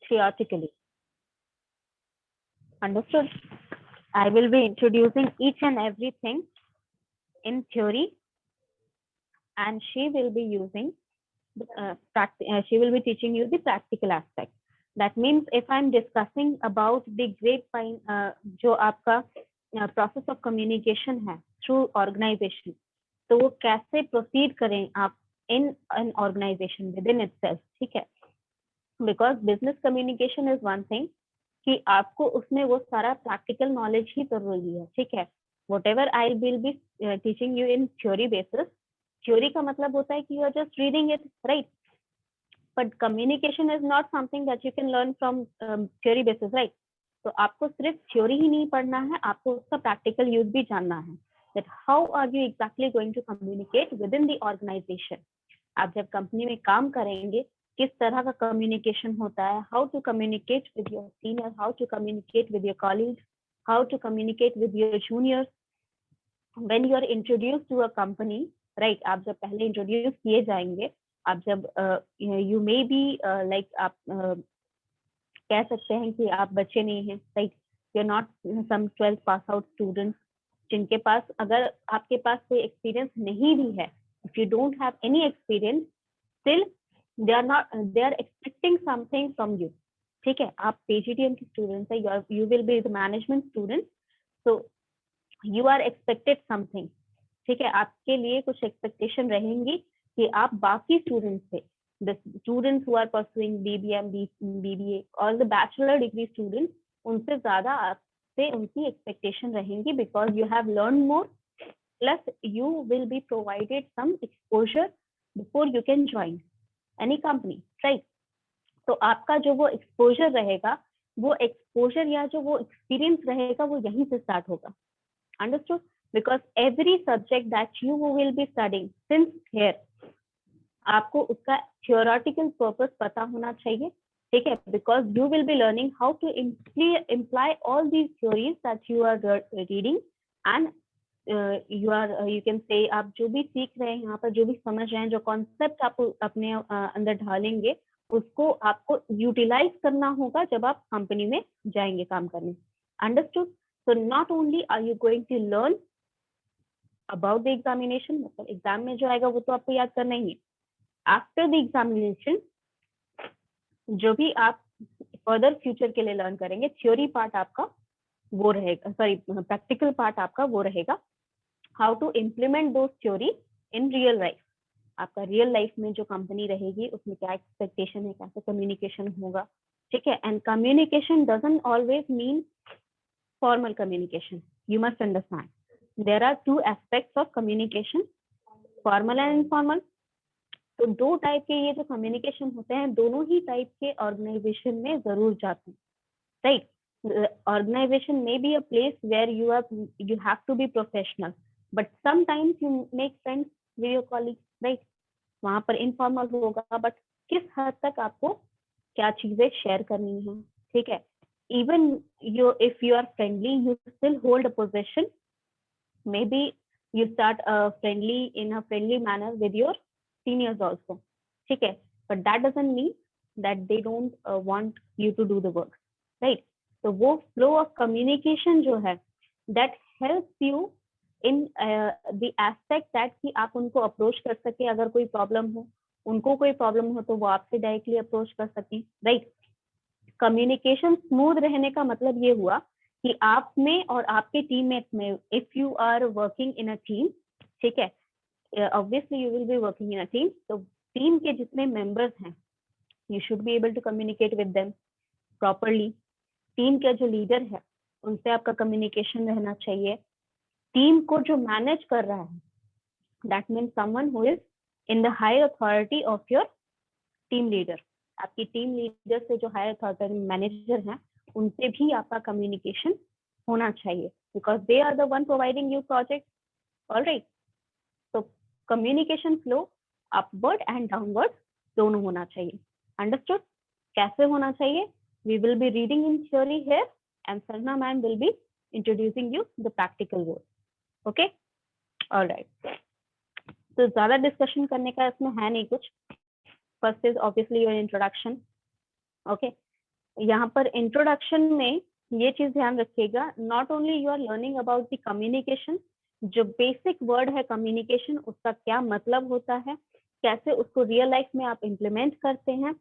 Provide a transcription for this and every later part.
theoretically. Understood? I will be introducing each and everything in theory, and she will be teaching you the practical aspect. That means if I'm discussing about the grapevine, जो आपका process of communication है through organization, तो वो कैसे proceed करें आप in an organization within itself, ठीक है? Because business communication is one thing, कि आपको उसमें वो सारा practical knowledge ही जरूरी है, ठीक है? Whatever I will be teaching you in theory basis, theory का मतलब होता है कि you are just reading it, right? But communication is not something that you can learn from theory basis, right? तो आपको सिर्फ theory ही नहीं पढ़ना है, आपको उसका practical use भी जानना है. That how are you exactly going to communicate within the organization? आप जब कंपनी में काम करेंगे, किस तरह का कम्युनिकेशन होता है, how to communicate with your senior, how to communicate with your colleagues, how to communicate with your juniors. When you are introduced to a company, right? आप जब पहले introduce किए जाएंगे, आप जब you may be like आप कह सकते हैं कि आप बच्चे नहीं हैं, right? You're not some 12th pass out students जिनके पास, अगर आपके पास कोई एक्सपीरियंस नहीं भी है, if you don't have any experience, still they are expecting something from you. ठीक है, आप PGDM के स्टूडेंट्स है, you will be the management student, so you are expected something. ठीक है, आपके लिए कुछ एक्सपेक्टेशन रहेंगी कि आप बाकी स्टूडेंट्स से, the students who are pursuing BBM, BBA और the bachelor degree students, उनसे ज्यादा आपसे उनकी एक्सपेक्टेशन रहेंगी, because you have learned more, plus you will be provided some exposure before you can join any company, right? तो आपका जो वो एक्सपोजर रहेगा, वो एक्सपोजर या जो वो एक्सपीरियंस रहेगा, वो यहीं से स्टार्ट होगा. Understood? Because every subject that you will be studying since here, आपको उसका theoretical purpose पता होना चाहिए, ठीक है? Because you will be learning how to imply all these theories that you are reading, and you can say आप जो भी सीख रहे हैं यहाँ पर, जो भी समझ रहे हैं, जो कॉन्सेप्ट आप अपने अंदर ढालेंगे, उसको आपको यूटिलाइज करना होगा जब आप कंपनी में जाएंगे काम करने. Understood? So not only are you going to learn about the examination, मतलब एग्जाम में जो आएगा वो तो आपको याद करना ही है. After the examination, जो भी आप फर्दर फ्यूचर के लिए लर्न करेंगे, थ्योरी पार्ट आपका वो रहेगा, सॉरी प्रैक्टिकल पार्ट आपका वो रहेगा, how to implement those theory in real life. आपका रियल लाइफ में जो कंपनी रहेगी उसमें क्या एक्सपेक्टेशन है, कैसे कम्युनिकेशन होगा, ठीक है? And communication doesn't always mean formal communication. You must understand there are two aspects of communication, formal and informal. तो दो टाइप के ये जो कम्युनिकेशन होते हैं, दोनों ही टाइप के ऑर्गेनाइजेशन में जरूर जाते हैं, राइट? ऑर्गेनाइजेशन में be a place where you have to be professional, but sometimes you make friends with your colleagues, right? वहां पर इनफॉर्मल होगा, बट किस हद तक आपको क्या चीजें शेयर करनी है, ठीक है? Even if you are friendly, you still hold a position. Maybe you start in a friendly manner with your seniors also, ठीक है? But that doesn't mean that they don't want you to do the work, right? तो वो flow of communication जो है, that helps you in the aspect that कि आप उनको approach कर सके, अगर कोई प्रॉब्लम हो, उनको कोई प्रॉब्लम हो तो वो आपसे डायरेक्टली अप्रोच कर सकें, राइट? कम्युनिकेशन स्मूथ रहने का मतलब ये हुआ कि आप में और आपके टीममेट्स में, if you are working in a team, ठीक है, obviously you will be working in a team, तो टीम के जितने मेंबर्स हैं, you should be able to communicate with them properly. Team का जो लीडर है उनसे आपका कम्युनिकेशन रहना चाहिए. टीम को जो मैनेज कर रहा है, that means someone who is in the high authority of your team leader. आपकी टीम लीडर से जो हायर अथॉरिटी मैनेजर हैं, उनसे भी आपका कम्युनिकेशन होना चाहिए, because they are the one providing you project. Alright, तो communication flow upward and downward दोनों होना चाहिए. अंडरस्टूड? कैसे होना चाहिए? We will be reading in theory here and Sarna ma'am will be introducing you the practical word. Okay, alright. तो ज्यादा discussion करने का इसमें है नहीं कुछ. First is obviously your introduction. Okay, यहाँ पर इंट्रोडक्शन में ये चीज ध्यान रखिएगा, not only you are learning about the communication, जो बेसिक वर्ड है कम्युनिकेशन, उसका क्या मतलब होता है, कैसे उसको रियल लाइफ में आप इम्प्लीमेंट करते हैं,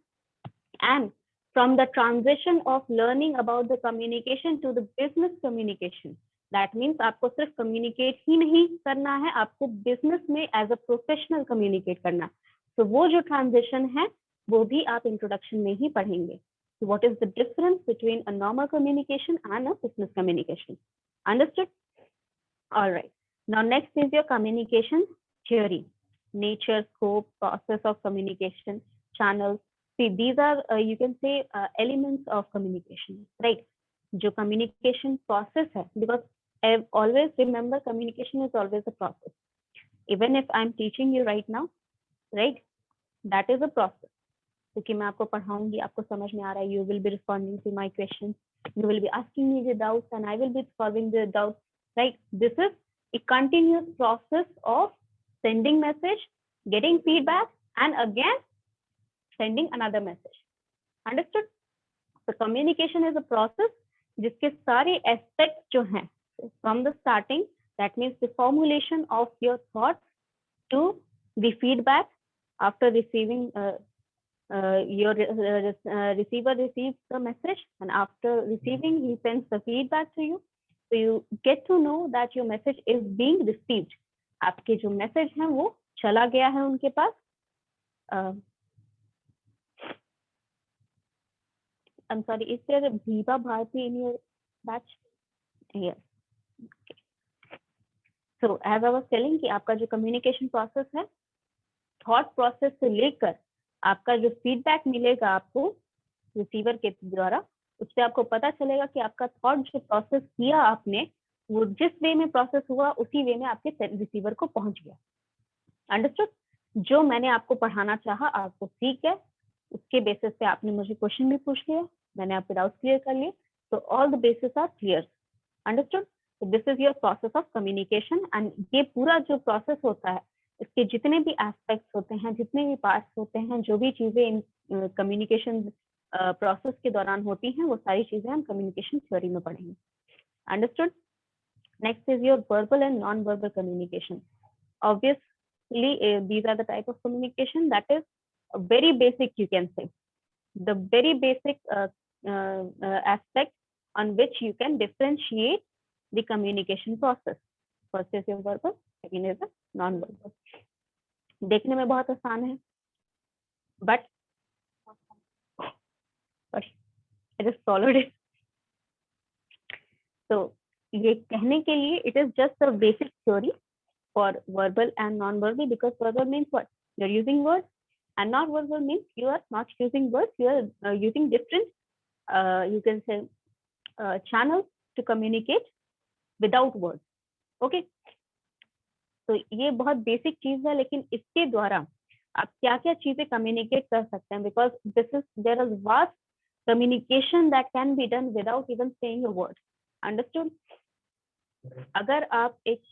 and from the transition of learning about the communication to the business communication, that means आपको सिर्फ कम्युनिकेट ही नहीं करना है, आपको बिजनेस में एज अ प्रोफेशनल कम्युनिकेट करना, तो वो जो ट्रांजिशन है वो भी आप इंट्रोडक्शन में ही पढ़ेंगे. What is the difference between a normal communication and a business communication? Understood? All right. Now next is your communication theory. Nature, scope, process of communication, channels. See, these are, you can say, elements of communication, right? जो communication process है, because always remember communication is always a process. Even if I'm teaching you right now, right? That is a process. क्योंकि मैं आपको पढ़ाऊंगी, आपको समझ में आ रहा है, you will be responding to my questions, you will be asking me the doubts and I will be solving the doubts, right? This is a continuous process of sending message, getting feedback, and again sending another message. Understood? So communication is a process जिसके सारे aspects जो हैं from the starting, that means the formulation of your thoughts to the feedback after receiving your receiver receives the message, and after receiving he sends the feedback to you, so you get to know that your message is being received. आपके जो message हैं वो चला गया है उनके पास. I'm sorry, is there a Viva Bharati in your batch? Yes. Okay. So as I was telling कि आपका जो communication process है, thought process से लेकर आपका जो फीडबैक मिलेगा आपको रिसीवर के द्वारा, उससे आपको पता चलेगा कि आपका थॉट जो प्रोसेस किया आपने, वो जिस वे में प्रोसेस हुआ उसी वे में आपके रिसीवर को पहुंच गया. अंडरस्टूड? जो मैंने आपको पढ़ाना चाहा आपको ठीक है, उसके बेसिस पे आपने मुझे क्वेश्चन भी पूछ लिया, मैंने आपके डाउट क्लियर कर लिए, तो all the basis are clear. Understood? तो this is your process of communication, and ये पूरा जो प्रोसेस होता है, इसके जितने भी एस्पेक्ट्स होते हैं, जितने भी पार्ट्स होते हैं, जो भी चीजें इन कम्युनिकेशन प्रोसेस के दौरान होती हैं, वो सारी चीजें हम कम्युनिकेशन थ्योरी में पढ़ेंगे. Understood? Next is your verbal and non verbal communication. Obviously these are the type of communication that is very basic, you can say, the very basic aspect on which you can differentiate the communication process. First is your verbal, second is the non-verbal. देखने में बहुत आसान है, but sorry, I just followed it. So ये कहने के लिए it is just a basic theory for verbal and non-verbal, because verbal means what? You're using words, and non-verbal means you are not using words, you are using different, you can say, channels to communicate without words. Okay? तो ये बहुत basic चीज है, लेकिन इसके द्वारा आप क्या क्या चीजें कम्युनिकेट कर सकते हैं, because this is there is vast communication that can be done without even saying a word. Understood? अगर आप एक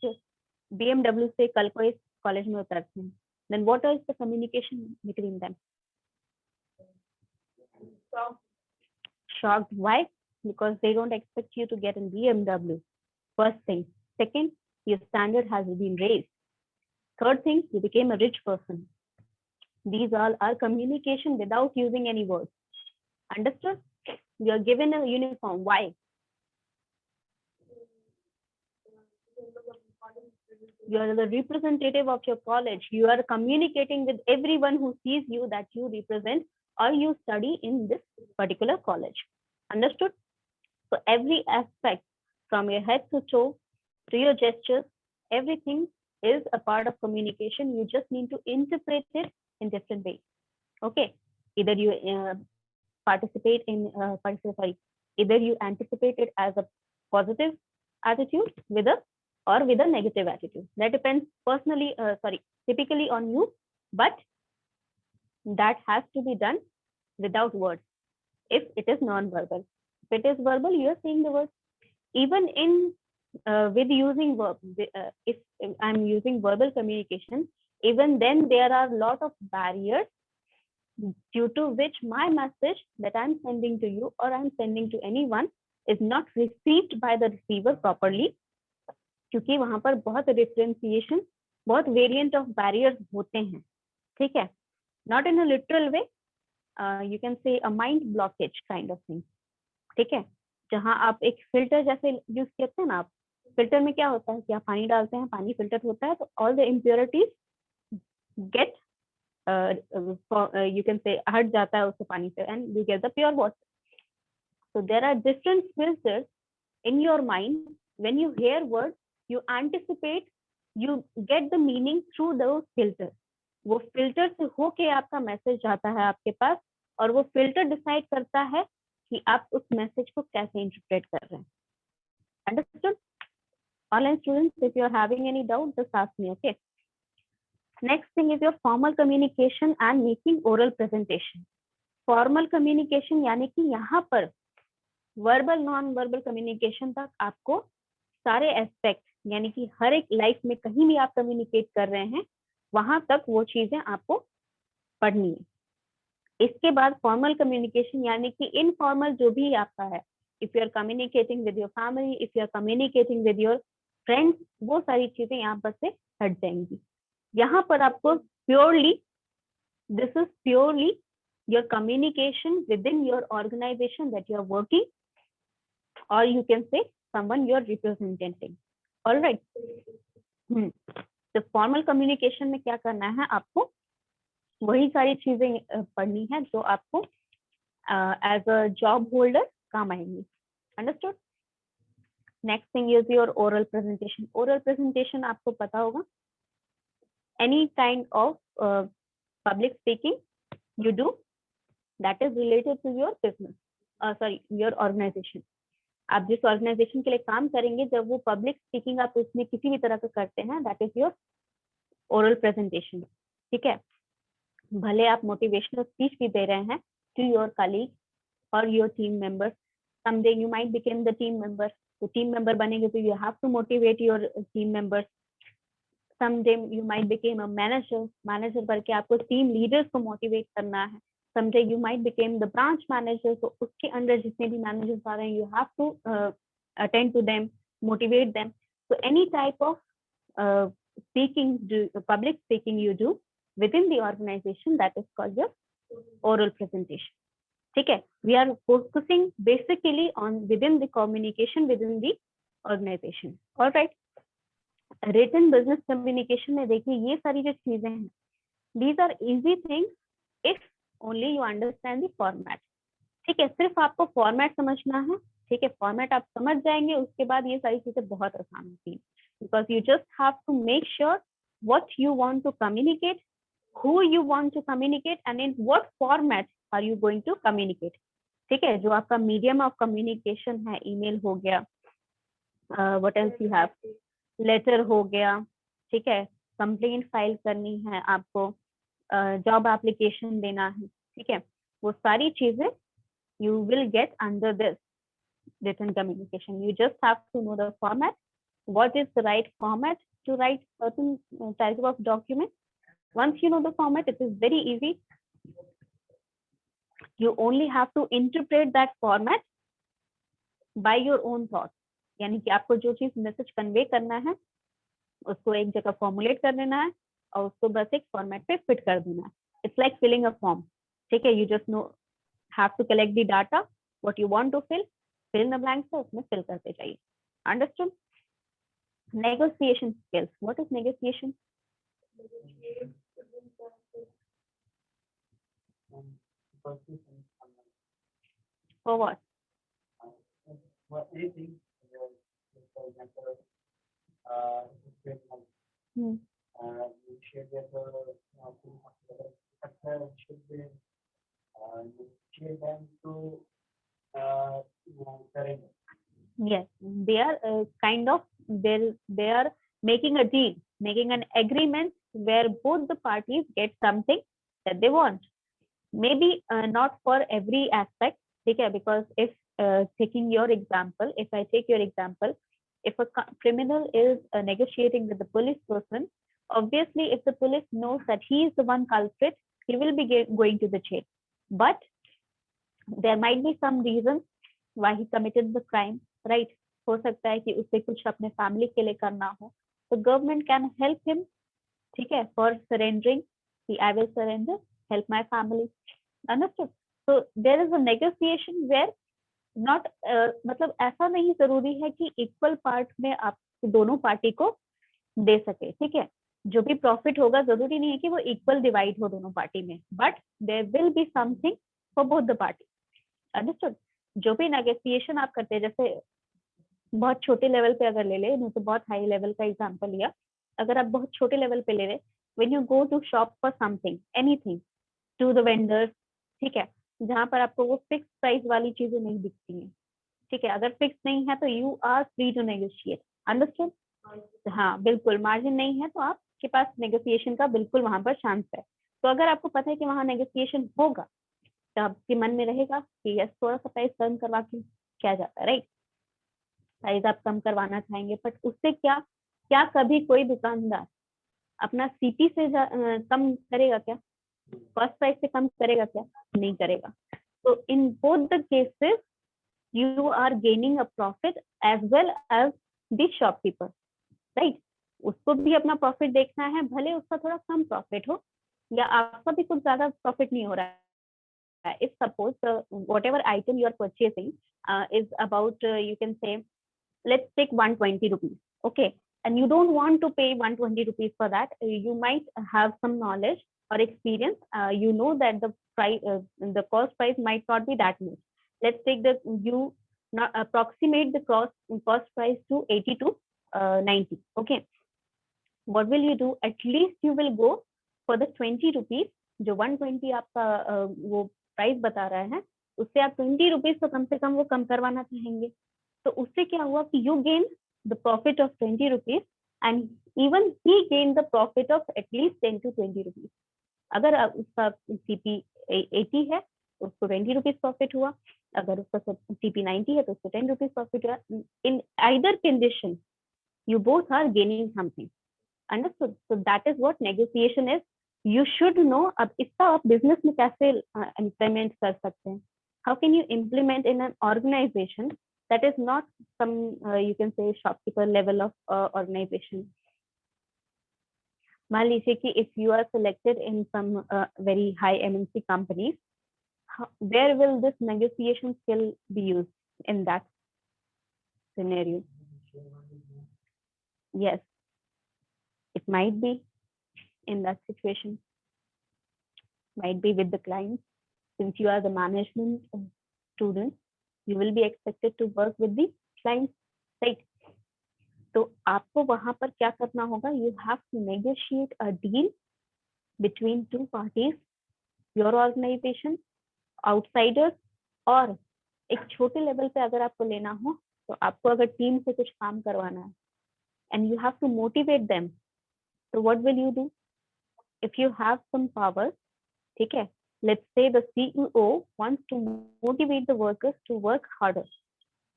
BMW से कल को इस कॉलेज में उतरते हैं, then what is the communication between them? Shocked. Why? Because they don't expect you to get in BMW. First thing. Second, your standard has been raised. Third thing, you became a rich person. These all are communication without using any words. Understood? You are given a uniform. Why? You are the representative of your college. You are communicating with everyone who sees you that you represent or you study in this particular college. Understood? So every aspect, from your head to toe to your gestures, everything is a part of communication. You just need to interpret it in different ways. Okay? Either you either you anticipate it as a positive attitude with a negative attitude. That depends typically on you, but that has to be done without words if it is non-verbal. If it is verbal, you are saying the words. Even in with using verb, if I'm using verbal communication, even then there are a lot of barriers due to which my message that I'm sending to you or I'm sending to anyone is not received by the receiver properly, क्योंकि वहां पर बहुत differentiation, बहुत variant of barriers होते हैं, ठीक है, not in a literal way, you can से a mind blockage kind of thing, ठीक है, जहां आप एक फिल्टर जैसे यूज करते हैं ना, आप फिल्टर में क्या होता है कि आप पानी डालते हैं, पानी फिल्टर होता है, तो all the impurities get you can say हट जाता है उससे पानी से, and you get the pure water. So there are different filters in your mind. When you hear words, you anticipate, you get the meaning through those filters. वो filter से होके आपका मैसेज जाता है आपके पास, और वो फिल्टर डिसाइड करता है कि आप उस मैसेज को कैसे इंटरप्रेट कर रहे हैं. Understood? Online students, if you are having any doubt, just ask me, okay? Next thing is your formal communication and making oral presentation. Formal communication यानी कि यहाँ पर वर्बल नॉन वर्बल कम्युनिकेशन तक आपको सारे एस्पेक्ट, यानी कि हर एक लाइफ में कहीं भी आप कम्युनिकेट कर रहे हैं वहां तक वो चीजें आपको पढ़नी है. इसके बाद फॉर्मल कम्युनिकेशन यानी कि इनफॉर्मल जो भी आपका है, if you are communicating with your family, if you are communicating with your friends, वो सारी चीजें यहाँ पर से हट जाएंगी. यहाँ पर आपको purely, this is purely your communication within your organization that you are working, or you can say someone you are representing. All right. तो formal communication में क्या करना है, आपको वही सारी चीजें पढ़नी है जो आपको as a job holder काम आएंगी. Understood? Next thing is your oral presentation. Oral presentation आपको पता होगा, any kind of public speaking you do that is related to your business, your organization. आप जिस ऑर्गेनाइजेशन के लिए काम करेंगे, जब वो पब्लिक स्पीकिंग आप उसमें किसी भी तरह का करते हैं, that is your oral presentation. ठीक है, भले आप मोटिवेशनल स्पीच भी दे रहे हैं टू योर कलीग और your team members, someday you might become the team member. तो टीम मेंबर बनेंगे तो you have to motivate your team members. Someday you might become a manager, manager करके आपको टीम लीडर्स को motivate करना है. Someday you might become the branch manager, so उसके अंदर जितने भी managers आ रहे हैं, you have to attend to them, motivate them. So any type of speaking, public speaking you do within the organization, that is called your oral presentation. ठीक है, we are focusing basically on within the communication within the organization. All right. Written business communication में देखिए ये सारी जो चीजें हैं, these are easy things if only you understand the format. ठीक है, सिर्फ आपको फॉर्मेट समझना है. ठीक है, फॉर्मेट आप समझ जाएंगे, उसके बाद ये सारी चीजें बहुत आसान होती हैं, because you just have to make sure what you want to communicate, who you want to communicate, and in what format are you going to communicate. ठीक है, जो आपका मीडियम ऑफ कम्युनिकेशन है, ईमेल हो गया, what else you have, letter हो गया. ठीक है, कंप्लेंट फाइल करनी है आपको, जॉब एप्लीकेशन देना है. ठीक है, वो सारी चीजें you will get under this written communication. You just have to know the format. What is the right format to write certain type of document? Once you know the format, it is very easy. You only have to interpret that format by your own thoughts. यानी कि आपको जो चीज message convey करना है उसको एक जगह फॉर्मुलेट कर देना है और उसको बस एक फॉर्मेट पे फिट कर देना है. It's like filling a form. ठीक है, you just know have to collect the data, what you want to fill in the blanks, so उसमें fill करते जाइए. Understood? Negotiation skills. What is negotiation? For what? Yes, they are kind of they are making a deal, making an agreement where both the parties get something that they want. Maybe not for every aspect. Okay, because if taking your example, if I take your example, if a criminal is negotiating with the police person, obviously if the police knows that he is the one culprit, he will be going to the jail. But there might be some reasons why he committed the crime, right? हो सकता है कि उसे कुछ अपने family के लिए करना हो, तो गवर्नमेंट कैन हेल्प हिम, ठीक है, फॉर सरेंडरिंग कि I will surrender, help my family, understood? So there is a negotiation where not, मतलब ऐसा नहीं जरूरी है कि इक्वल पार्ट में आप दोनों पार्टी को दे सके, ठीक है? जो भी प्रॉफिट होगा जरूरी नहीं है कि वो इक्वल डिवाइड हो दोनों पार्टी में, but there will be something for both the party, understood? जो भी नेगोशिएशन आप करते हैं, जैसे बहुत छोटे लेवल पे अगर ले ले, नहीं तो बहुत हाई लेवल का एग्जांपल लिया, अगर आप बहुत छोटे लेवल पे ले रहे, when you go to shop for something, anything, to the vendors, ठीक है, जहां पर आपको वो फिक्स प्राइस वाली चीजें नहीं दिखती हैं, ठीक है, अगर फिक्स नहीं है तो you are free to negotiate, understood? हाँ बिल्कुल, मार्जिन नहीं है तो आपके पास नेगोशिएशन का बिल्कुल वहां पर चांस है। तो अगर आपको पता है कि वहां नेगोशिएशन होगा, तो आपके मन में रहेगा कि यस, थोड़ा सा प्राइस कम करवा के क्या जाता है, राइट? प्राइस आप कम करवाना चाहेंगे, बट उससे क्या क्या कभी कोई दुकानदार अपना सीपी से कम करेगा क्या? कॉस्ट प्राइस से कम करेगा क्या? नहीं करेगा। तो in both the cases you are gaining a profit as well as the shopkeeper, right? उसको भी अपना प्रॉफिट देखना है, भले उसका थोड़ा कम प्रॉफिट हो या आपका भी कुछ ज्यादा प्रॉफिट नहीं हो रहा है। If suppose whatever item you are purchasing is about you can say, let's take 120 rupees, okay, and you don't want to pay 120 rupees for that. You might have some knowledge or experience, you know that the price, the cost price might not be that much. Let's take the, you not approximate the cost price to 80 to 90, okay. What will you do? At least you will go for the 20 rupees, जो 120 आपका वो price बता रहा है, उससे आप 20 rupees तो कम से कम वो कम करवाना चाहेंगे। तो उससे क्या हुआ कि you gain the profit of 20 rupees and even he gain the profit of at least 10 to 20 rupees. अगर उसका सीपी 80 है तो उसको 20 रुपीज प्रॉफिट हुआ, अगर उसका सीपी 90 है तो उसको 10 रुपीज प्रॉफिट हुआ। In either condition you both are gaining something, understood? So that is what negotiation is. You should know अब इसका आप बिजनेस में कैसे इम्प्लीमेंट कर सकते हैं। How can you implement in an organization that is not some you can say shopkeeper level of organization? मान लीजिए कि if you are selected in some very high MNC companies, where will this negotiation skill be used in that scenario? Yes, it might be in that situation, might be with the client. Since you are the management student, you will be expected to work with the client, right? तो आपको वहां पर क्या करना होगा? You have to negotiate a deal between two parties, your organization, outsiders, और एक छोटे लेवल पे अगर आपको लेना हो तो आपको अगर टीम से कुछ काम करवाना है and you have to motivate them, so what will you do? If you have some power, ठीक है, let's say the CEO wants to motivate the workers to work harder,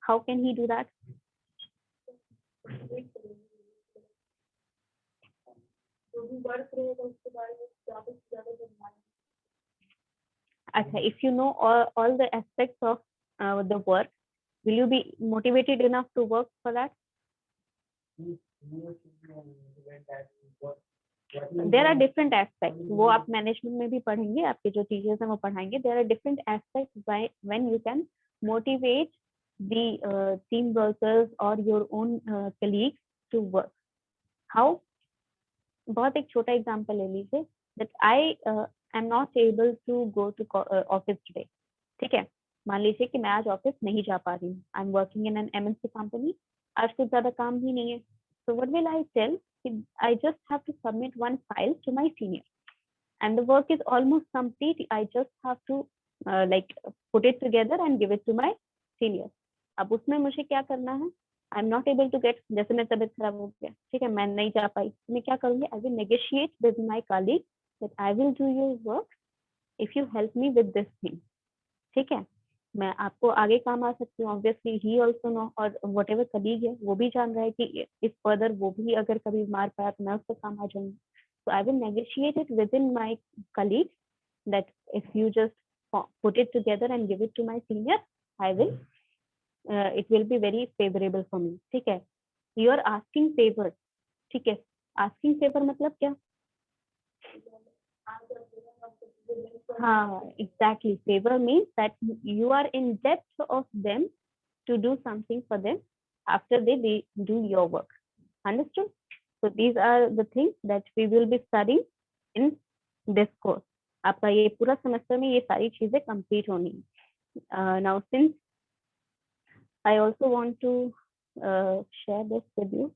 how can he do that? अच्छा, if you know all the aspects of the work, will you be motivated enough to work for that? There are different aspects, वो आप management में भी पढ़ेंगे, आपके जो teachers हैं वो पढ़ाएंगे। There are different aspects by when you can motivate the team workers or your own colleagues to work. How? बहुत एक छोटा एग्जांपल ले लीजिए, that I am not able to go to office today, ठीक है, मान लीजिए कि मैं आज ऑफिस नहीं जा पा रही हूँ। I am working in an MNC company, आज कुछ ज्यादा काम ही नहीं है। So what will I tell? I just have to submit one file to my senior, and the work is almost complete. I just have to like put it together and give it to my senior. अब उसमें मुझे क्या करना है? I am not able to get, जैसे मेरी तबीयत खराब हो गया, ठीक है, मैं नहीं जा पाई, तो मैं क्या करूंगी? I will negotiate with my colleague that I will do your work if you help me with this thing, ठीक है। मैं आपको आगे काम आ सकती हूँ, ऑब्वियसली ही ऑल्सो नो, और वट एवर कलीग है वो भी जान रहा है कि इस फर्दर वो भी अगर कभी मार पाया तो मैं उसका काम आ जाऊंगी। So I will negotiate it within my colleagues that if you just put it together and give it to my senior, I will it will be very favorable for me. ठीक है, you are asking favor. ठीक है, asking favor मतलब क्या? हाँ, exactly. Favor means that you are in debt of them to do something for them after they do your work. Understood? So these are the things that we will be studying in this course. आपका ये पूरा semester में ये सारी चीजें complete होनी है. Now since I also want to share this with you.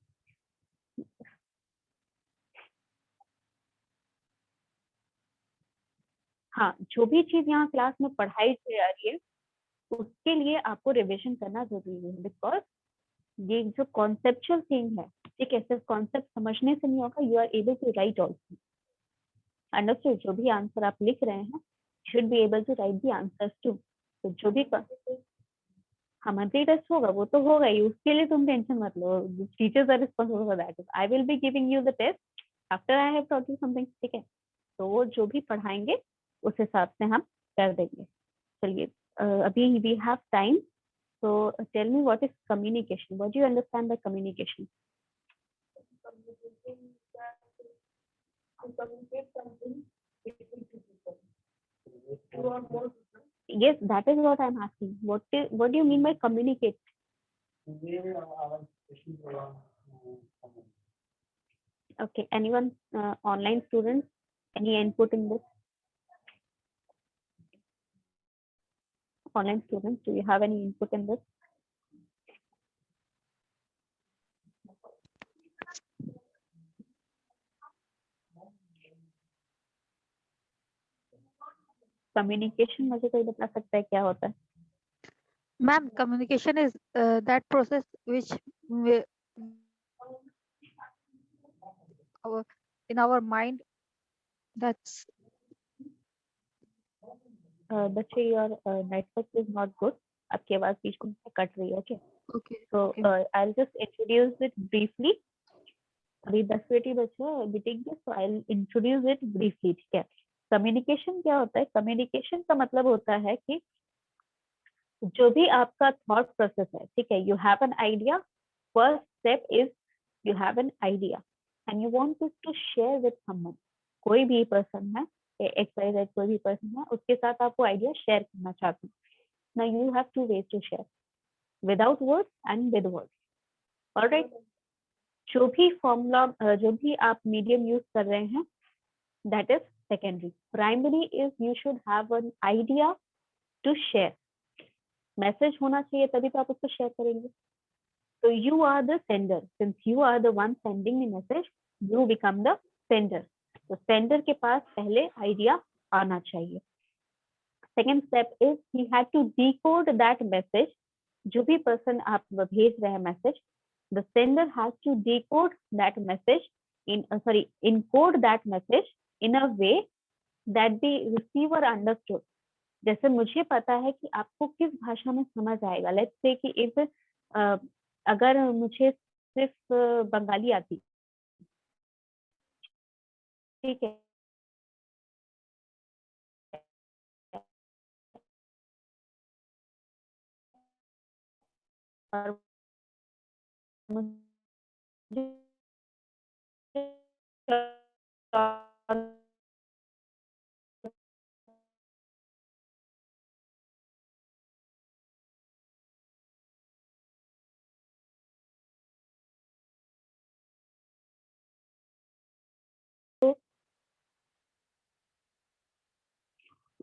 हाँ, जो भी चीज यहाँ क्लास में पढ़ाई जा रही है उसके लिए आपको रिविजन करना जरूरी है, बिकॉज ये जो कॉन्सेप्चुअल थिंग है, ठीक है, सिर्फ कॉन्सेप्ट समझने से नहीं होगा, you are able to write also. Understood? जो भी आंसर आप लिख रहे हैं should be able to write the answers to. तो जो भी मंथली टेस्ट होगा वो तो होगा ही, उसके लिए तुम टेंशन मत लो. Teachers are responsible for that. I will be giving you the test after I have taught you something. ठीक है, तो वो जो भी पढ़ाएंगे उस हिसाब से हम कर देंगे. चलिए, अभी we have time. So tell me, what is communication? What do you understand by communication? Yes, that is what I'm asking. What do you mean by communicate? Okay, anyone, online students, any input in this? Online students, do you have any input in this? Communication मुझे कोई बता सकता है क्या होता है? Ma'am, communication is that process which in our mind, that's बच्चे, your network is not good. आपकी आवाज बीच में कट रही है. Okay, okay. so Okay. I'll just introduce it briefly. अभी 10 मिनट ही बचे हैं मीटिंग के, so I'll introduce it briefly. ठीक है, कम्युनिकेशन क्या होता है? कम्युनिकेशन का मतलब होता है कि जो भी आपका थॉट प्रोसेस है, ठीक है, you have an idea. First step is you have an idea and you want to share with someone. कोई भी पर्सन है, XYZ कोई भी पर्सन है, उसके साथ आप वो आइडिया शेयर करना चाहते हैं. Now you have to ways to share, without words and with words. Alright, जो भी फॉर्मूला, जो भी आप मीडियम यूज कर रहे हैं, that is secondary. Primary is you should have an idea to share. Message होना चाहिए तभी तो आप उसको शेयर करेंगे. तो you are the sender. Since you are the one sending the message, you become the sender. तो सेंडर के पास पहले आइडिया आना चाहिए. Second step is he had to decode that message. जो भी पर्सन आप भेज रहे हैं message, the sender has to decode that message encode that message in a way that the receiver understood. जैसे मुझे पता है कि आपको किस भाषा में समझ आएगा. लेट्स से कि इफ अगर मुझे सिर्फ बंगाली आती, ठीक है, और मुझे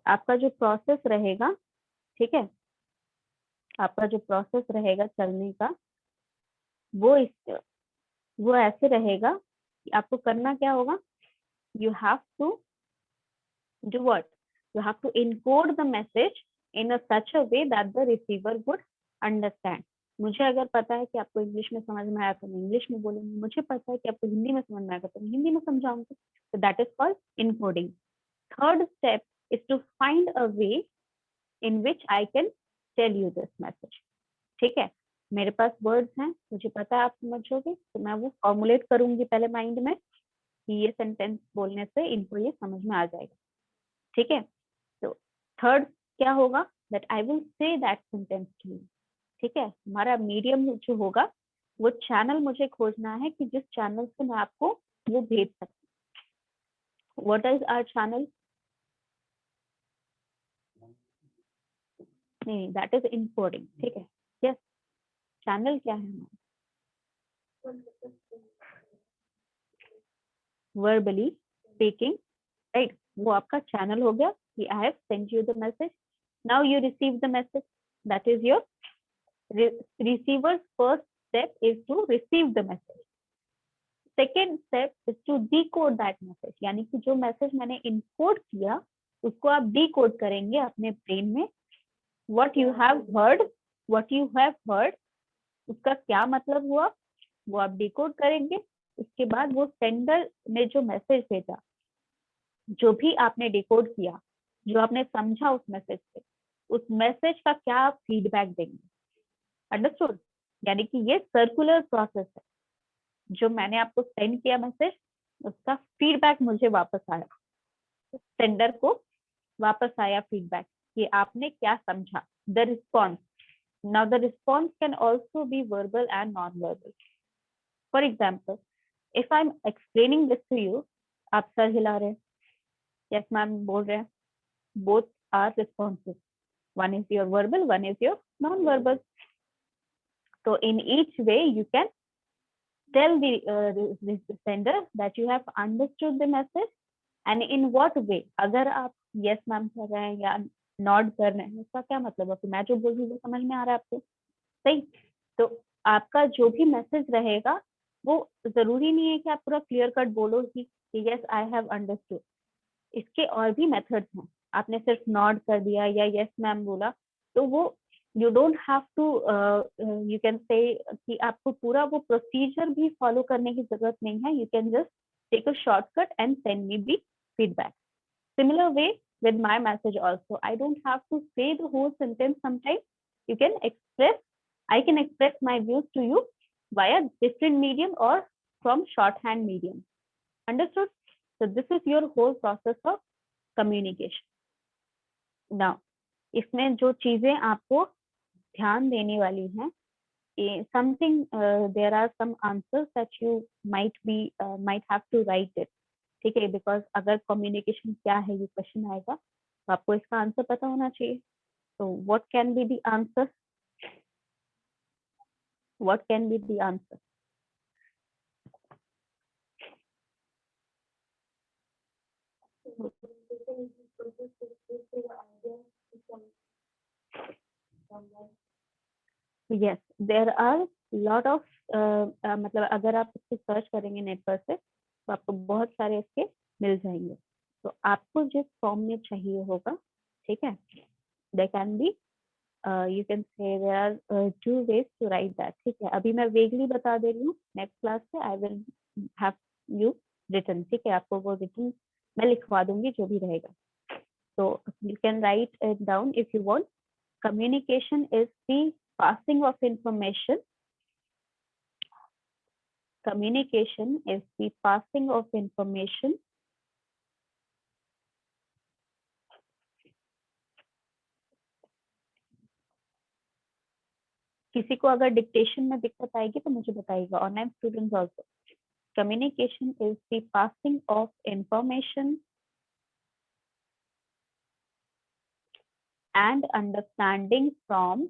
आपका जो प्रोसेस रहेगा, ठीक है, आपका जो प्रोसेस रहेगा चलने का, वो ऐसे रहेगा कि आपको करना क्या होगा. You have to do what? You have to encode the message in a such a way that the receiver would understand. मुझे अगर पता है कि आपको इंग्लिश में समझ में आया तो मैं इंग्लिश में बोलूंगी. मुझे पता है कि आपको हिंदी में समझ में आएगा तो मैं हिंदी में समझाऊंगी. So that is called encoding. Third step is to find a way in which I can tell you this message. ठीक है, मेरे पास वर्ड्स हैं, मुझे पता है आप समझोगे, तो मैं वो फॉर्मुलेट करूंगी पहले माइंड में कि ये सेंटेंस बोलने से इनको ये समझ में आ जाएगा. ठीक है, तो थर्ड क्या होगा, that I will say that sentence to you. ठीक है, हमारा मीडियम जो होगा वो चैनल मुझे खोजना है कि जिस चैनल से मैं आपको वो भेज सकती। What is our channel? नहीं, दैट इज इनकोडिंग। ठीक है, यस, चैनल क्या है हमारा? वर्बली स्पीकिंग, राइट, वो आपका चैनल हो गया कि I have sent you the message, now you receive the message, that is your receiver's first step is to receive the message. Second step is to decode that message, यानी कि जो message मैंने encode किया उसको आप decode करेंगे अपने brain में। what you have heard, उसका क्या मतलब हुआ वो आप डिकोड करेंगे। उसके बाद वो सेंडर ने जो मैसेज भेजा, जो भी आपने डिकोड किया, जो आपने समझा उस मैसेज से, उस मैसेज का क्या आप फीडबैक देंगे। अंडरस्टूड? यानी कि ये सर्कुलर प्रोसेस है, जो मैंने आपको सेंड किया मैसेज, उसका फीडबैक मुझे वापस आया, सेंडर को वापस आया फीडबैक कि आपने क्या समझा, the response. Now the response can also be verbal and non verbal. For example, if I am explaining this to you, आप सर हिला रहे हैं, यस मैम बोल रहे हैं, both are responses, one is your verbal, one is your non verbal. So in each way, you can tell the sender that you have understood the message, and in what way. अगर आप yes ma'am कर रहे हैं या Nord कर रहे हैं, उसका क्या मतलब है? मैं जो बोल रही हूँ वो समझ में आ रहा है आपको? सही। तो आपका जो भी मैसेज रहेगा वो जरूरी नहीं है कि आप पूरा क्लियर कट बोलो कि यस आई हैव अंडरस्टूड। इसके और भी मेथड्स हैं। आपने सिर्फ नॉड कर दिया या यस मैम बोला तो वो you don't have to, you can say कि आपको पूरा वो प्रोसीजर भी फॉलो करने की जरूरत नहीं है। You can just take a shortcut and send me the feedback. Similar way with my message also, I don't have to say the whole sentence. Sometimes you can express, I can express my views to you via different medium or from shorthand medium. Understood? So this is your whole process of communication. Now, इसमें जो चीजें आपको ध्यान देने वाली हैं, something, there are some answers that you might have to write it. ठीक है, बिकॉज अगर कम्युनिकेशन क्या है ये क्वेश्चन आएगा तो आपको इसका आंसर पता होना चाहिए। तो what can be the answer? What can be the answer? Yes, there are lot of, मतलब अगर आप इसकी सर्च करेंगे नेट पर से तो आपको बहुत सारे इसके मिल जाएंगे। तो आपको जिस फॉर्म में चाहिए होगा, ठीक है, they can be, you can say there are 2 ways to write that. ठीक है, अभी मैं वेगली बता दे रही हूँ, नेक्स्ट क्लास से I will have you written. ठीक है, आपको वो रिटन मैं लिखवा दूंगी जो भी रहेगा। तो you can write it down if you want. Communication is the passing of information, communication is the passing of information किसी को अगर डिक्टेशन में दिक्कत आएगी तो मुझे बताइएगा, online students also. Communication is the passing of information and understanding from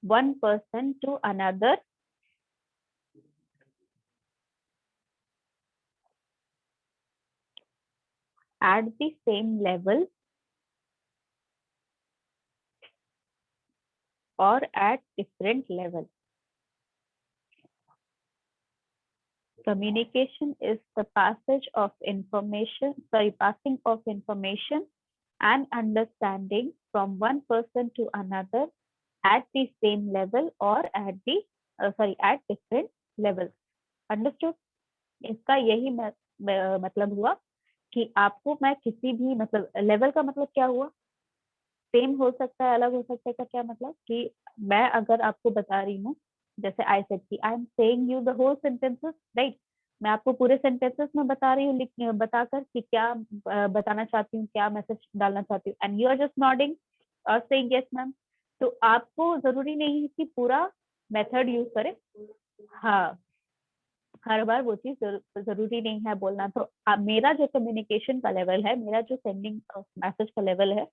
one person to another at the same level or at different levels. Communication is the passing of information and understanding from one person to another at the same level or at different levels. Understood? इसका यही मतलब हुआ कि आपको मैं किसी भी, मतलब लेवल का मतलब क्या हुआ? सेम हो सकता है, अलग हो सकता है का क्या मतलब कि मैं अगर आपको बता रही हूँ, जैसे आई सेड कि I am saying you the whole sentences, right, मैं आपको पूरे सेंटेंसेस में बता रही हूँ बताकर कि क्या बताना चाहती हूँ, क्या मैसेज डालना चाहती हूँ, and you are just nodding और सेइंग यस मैम। तो आपको जरूरी नहीं है कि पूरा मेथड यूज करें, हाँ, हर बार वो चीज जरूरी नहीं है बोलना। तो मेरा जो कम्युनिकेशन का लेवल है, मेरा जो सेंडिंग मैसेज का लेवल है,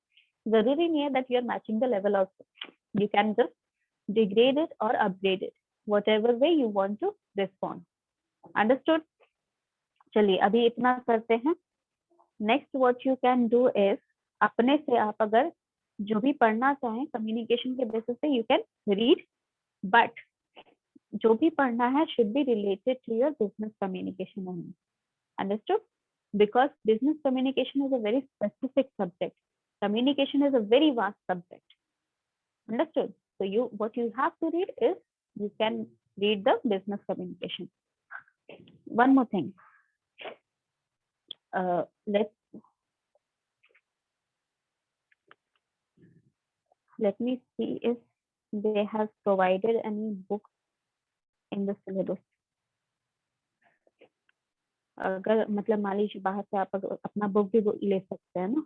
जरूरी नहीं है that you are matching the level of, you can just degrade it और upgrade it, whatever way you want to respond. Understood? चलिए अभी इतना करते हैं। Next what you can do is, अपने से आप अगर जो भी पढ़ना चाहें कम्युनिकेशन के बेसिस पे, यू कैन रीड, बट जो भी पढ़ना है should be related to your business communication only. Understood? Because business communication is a very specific subject. Communication is a very vast subject. Understood? So what you have to read is, you can read the business communication. One more thing. Let me see if they have provided any books in the syllabus. अगर मतलब मान लीजिए बाहर से आप अपना book भी ले सकते हैं ना,